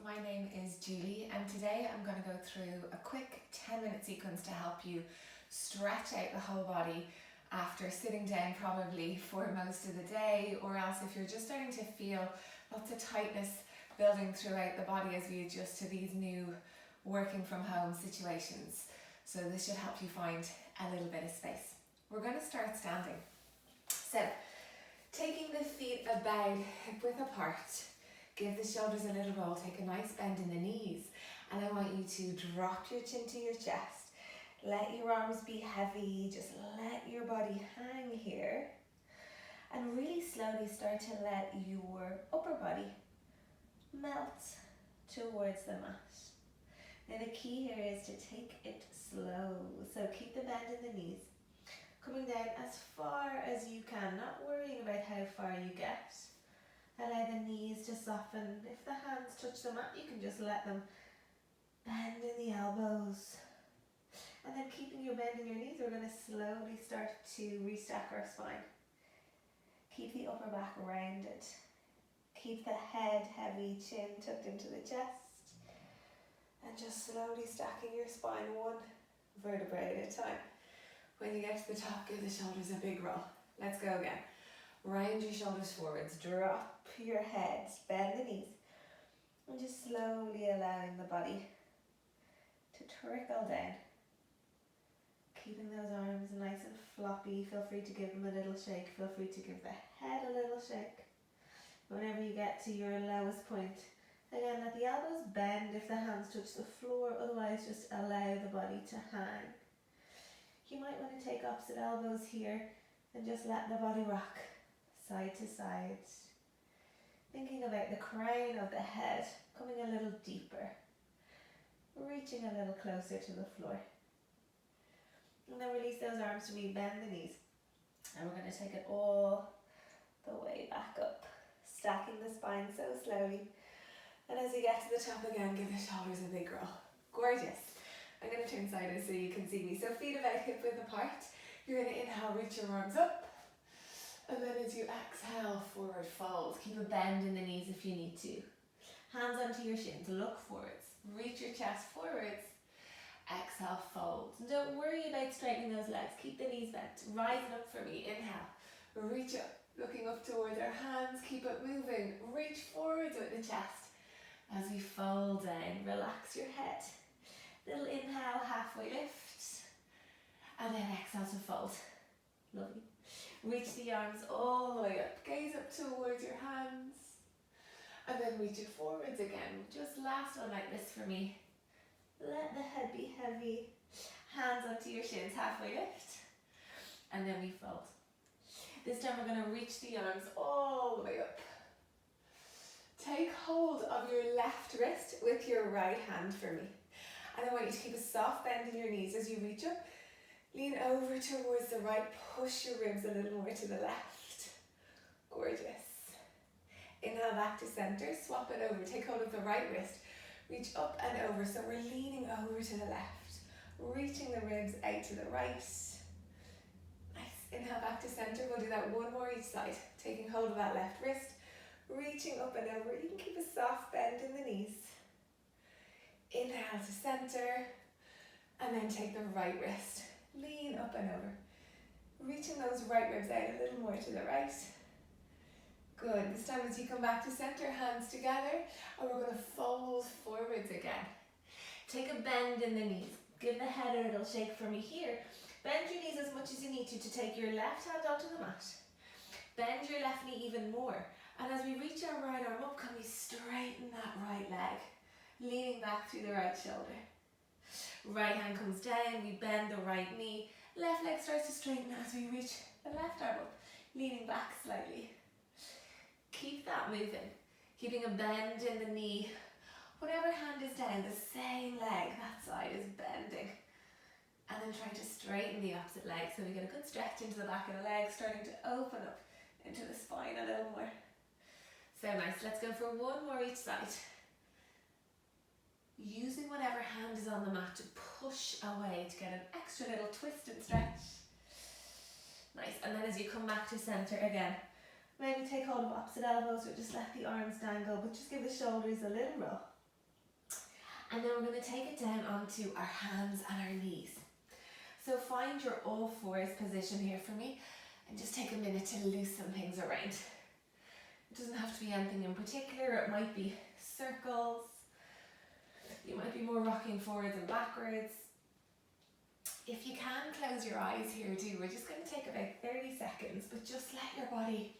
my name is Julie and today I'm going to go through a quick 10-minute sequence to help you stretch out the whole body after sitting down probably for most of the day, or else if you're just starting to feel lots of tightness building throughout the body as we adjust to these new working from home situations. So this should help you find a little bit of space. We're going to start standing. So taking the feet about hip width apart, give the shoulders a little roll, take a nice bend in the knees, and I want you to drop your chin to your chest. Let your arms be heavy, just let your body hang here, and really slowly start to let your upper body melt towards the mat. Now the key here is to take it slow, so keep the bend in the knees, coming down as far as you can, not worrying about how far you get. Allow the knees to soften. If the hands touch the mat, you can just let them bend in the elbows. And then keeping your bend in your knees, we're going to slowly start to restack our spine. Keep the upper back rounded. Keep the head heavy, chin tucked into the chest. And just slowly stacking your spine one vertebrae at a time. When you get to the top, give the shoulders a big roll. Let's go again. Round your shoulders forwards, drop your head, bend the knees, and just slowly allowing the body to trickle down. Keeping those arms nice and floppy. Feel free to give them a little shake. Feel free to give the head a little shake. Whenever you get to your lowest point, again, let the elbows bend if the hands touch the floor, otherwise just allow the body to hang. You might want to take opposite elbows here and just let the body rock side to side. Thinking about the crown of the head coming a little deeper, reaching a little closer to the floor. And then release those arms to me, bend the knees. And we're going to take it all the way back up, stacking the spine so slowly. And as you get to the top again, give the shoulders a big roll. Gorgeous. I'm going to turn sideways so you can see me. So feet about hip width apart. You're going to inhale, reach your arms up. And then as you exhale, forward fold. Keep a bend in the knees if you need to. Hands onto your shins, look forwards. Reach your chest forwards. Exhale, fold. Don't worry about straightening those legs. Keep the knees bent. Rise it up for me. Inhale. Reach up, looking up towards our hands. Keep it moving. Reach forwards with the chest. As we fold down, relax your head. Little inhale, halfway lift. And then exhale to fold. Lovely. Reach the arms all the way up. Gaze up towards your hands. And then reach it forwards again. Just last one like this for me. Let the head be heavy. Hands onto your shins, halfway lift. And then we fold. This time we're going to reach the arms all the way up. Take hold of your left wrist with your right hand for me. And I want you to keep a soft bend in your knees as you reach up. Lean over towards the right, push your ribs a little more to the left. Gorgeous. Inhale back to center, swap it over, take hold of the right wrist. Reach up and over, so we're leaning over to the left. Reaching the ribs out to the right. Nice. Inhale back to center, we'll do that one more each side. Taking hold of that left wrist, reaching up and over. You can keep a soft bend in the knees. Inhale to center, and then take the right wrist. Lean up and over. Reaching those right ribs out a little more to the right. Good. This time as you come back to center, hands together, and we're going to fold forwards again. Take a bend in the knees. Give the head a little shake for me here. Bend your knees as much as you need to take your left hand onto the mat. Bend your left knee even more. And as we reach our right arm up, can we straighten that right leg? Leaning back through the right shoulder. Right hand comes down, we bend the right knee. Left leg starts to straighten as we reach the left arm up, leaning back slightly. Keep that moving, keeping a bend in the knee. Whatever hand is down, the same leg, that side is bending. And then trying to straighten the opposite leg so we get a good stretch into the back of the leg, starting to open up into the spine a little more. So nice, let's go for one more each side. Using whatever hand is on the mat to push away to get an extra little twist and stretch. Nice, and then as you come back to center again, maybe take hold of opposite elbows or just let the arms dangle, but just give the shoulders a little roll. And then we're going to take it down onto our hands and our knees. So find your all fours position here for me and just take a minute to loosen things around. It doesn't have to be anything in particular. It might be circles. You might be more rocking forwards and backwards. If you can close your eyes here too, we're just going to take about 30 seconds, but just let your body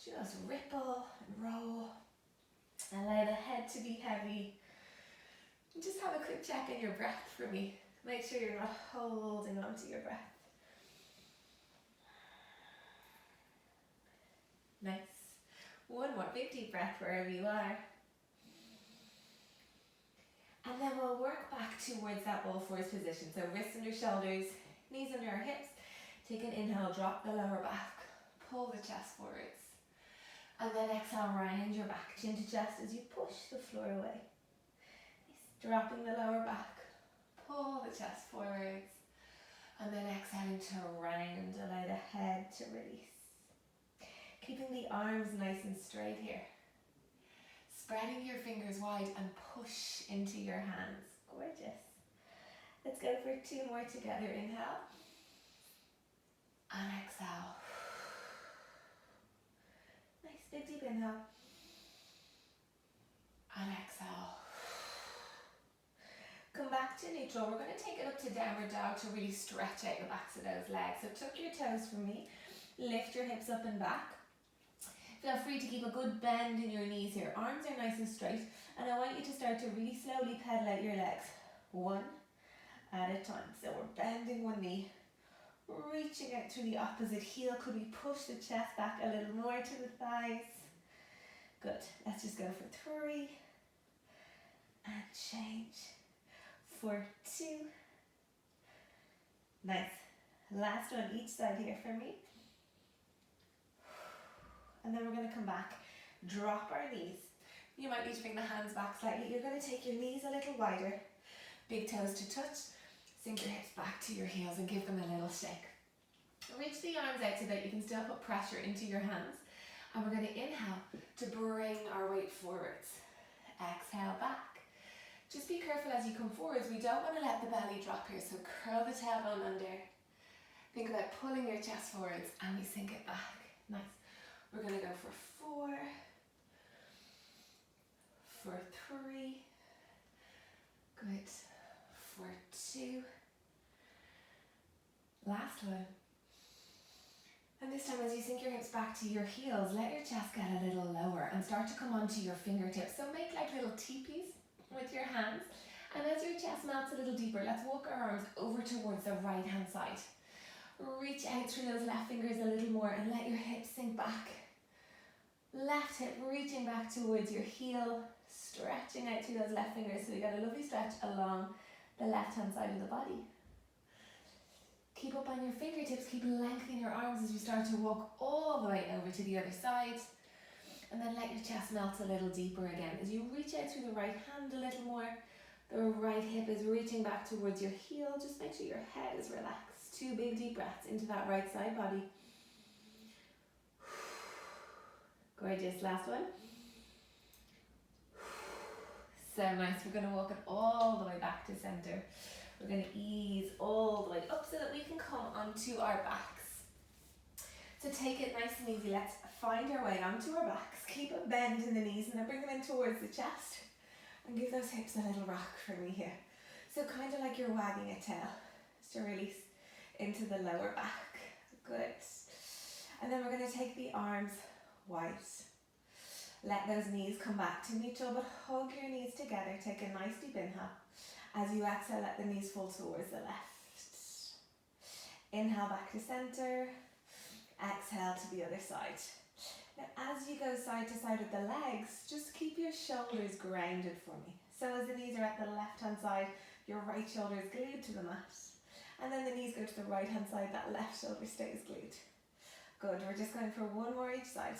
just ripple and roll. Allow the head to be heavy. And just have a quick check in your breath for me. Make sure you're not holding on to your breath. Nice. One more big deep breath wherever you are. And then we'll work back towards that all fours position. So wrists under shoulders, knees under our hips. Take an inhale, drop the lower back. Pull the chest forwards. And then exhale, round your back, chin to chest as you push the floor away. Dropping the lower back. Pull the chest forwards. And then exhaling to round, allow the head to release. Keeping the arms nice and straight here. Spreading your fingers wide and push into your hands. Gorgeous. Let's go for 2 more together. Inhale. And exhale. Nice big deep inhale. And exhale. Come back to neutral. We're going to take it up to downward dog to really stretch out the backs of those legs. So tuck your toes for me. Lift your hips up and back. Feel free to keep a good bend in your knees here. Arms are nice and straight. And I want you to start to really slowly pedal out your legs. 1 at a time. So we're bending one knee. Reaching out through the opposite heel. Could we push the chest back a little more to the thighs? Good. Let's just go for 3. And change. For 2. Nice. Last one each side here for me. And then we're going to come back. Drop our knees. You might need to bring the hands back slightly. You're going to take your knees a little wider. Big toes to touch. Sink your hips back to your heels and give them a little shake. Reach the arms out so that you can still put pressure into your hands. And we're going to inhale to bring our weight forwards. Exhale back. Just be careful as you come forwards. We don't want to let the belly drop here, so curl the tailbone under. Think about pulling your chest forwards and we sink it back. Nice. We're going to go for 4, for 3, good, for 2, last one. And this time as you sink your hips back to your heels, let your chest get a little lower and start to come onto your fingertips. So make like little teepees with your hands. And as your chest melts a little deeper, let's walk our arms over towards the right hand side. Reach out through those left fingers a little more and let your hips sink back. Left hip reaching back towards your heel, stretching out through those left fingers so we get a lovely stretch along the left hand side of the body. Keep up on your fingertips, keep lengthening your arms as you start to walk all the way over to the other side. And then let your chest melt a little deeper again. As you reach out through the right hand a little more, the right hip is reaching back towards your heel. Just make sure your head is relaxed. 2 big deep breaths into that right side body. Gorgeous, last one. So nice, we're going to walk it all the way back to center. We're going to ease all the way up so that we can come onto our backs. So take it nice and easy, let's find our way onto our backs. Keep a bend in the knees and then bring them in towards the chest. And give those hips a little rock for me here. So kind of like you're wagging a tail. Just to release into the lower back. Good. And then we're going to take the arms wide. Let those knees come back to neutral, but hug your knees together. Take a nice deep inhale. As you exhale, let the knees fall towards the left. Inhale back to center. Exhale to the other side. Now as you go side to side with the legs, just keep your shoulders grounded for me. So as the knees are at the left hand side, your right shoulder is glued to the mat. And then the knees go to the right hand side, that left shoulder stays glued. Good, we're just going for 1 more each side.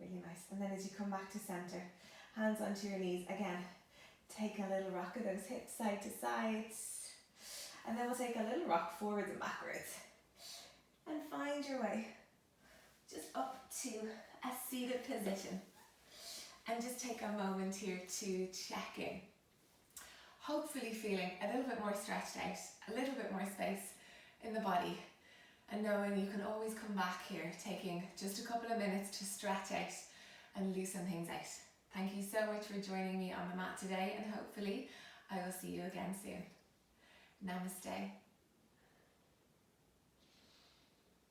Really nice. And then as you come back to center, hands onto your knees. Again, take a little rock of those hips side to side. And then we'll take a little rock forwards and backwards. And find your way just up to a seated position. And just take a moment here to check in. Hopefully feeling a little bit more stretched out, a little bit more space in the body, and knowing you can always come back here, taking just a couple of minutes to stretch out and loosen things out. Thank you so much for joining me on the mat today, and hopefully I will see you again soon. Namaste.